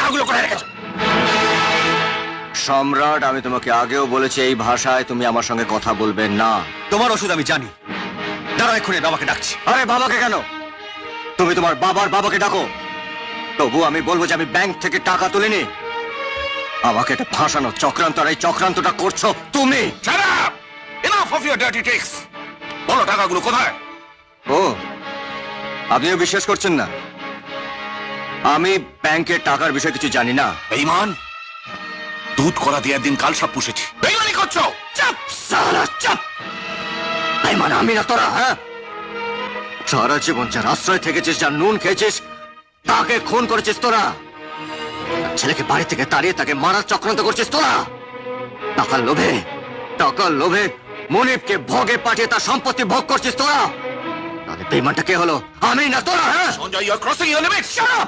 টাকাগুলো কোথায় রেখেছো? সম্রাট, আমি তোমাকে আগেও বলেছি এই ভাষায় তুমি আমার সঙ্গে কথা বলবে না। তোমার ওষুধ আমি জানি। দাঁড়াও, এক্ষুনি বাবাকে ডাকছি। আরে বাবাকে কেন? তুমি তোমার বাবার বাবাকে ডাকো। তবু আমি বলবো যে আমি ব্যাংক থেকে টাকা তুলিনি। আমাকে এটা ফাঁসানো চক্রান্ত, আর এই চক্রান্তটা করছো তুমি। Shut up! Enough of your dirty tricks! বলো টাকাগুলো কোথায়? ও, আপনিও বিশ্বাস করছেন না? আমি ব্যাংকের টাকার বিষয়ে কিছু জানি না। বেঈমান! দুধ করা দিয়ে একদিন কাল সাপ পুষেছি। বেঈমানি করছো! চাপ সারা চাপ! বেঈমান আমি না তোরা, হ্যাঁ? সারা জীবন যার আশ্রয় থেকেছিস, যার নুন খেয়েছিস, তাকে খুন করেছিস তোরা। ছেলেকে বাড়ি থেকে তাড়িয়ে তাকে মারার চক্রান্ত করছিস তোরা। টাকার লোভে মনিবকে ভোগে পাঠিয়ে তার সম্পত্তি ভোগ করছিস তোরা। তাহলে বেঈমানটা কে হলো? আমি না তোরা, হ্যাঁ? Sanjay, you're crossing your limits! Shut up!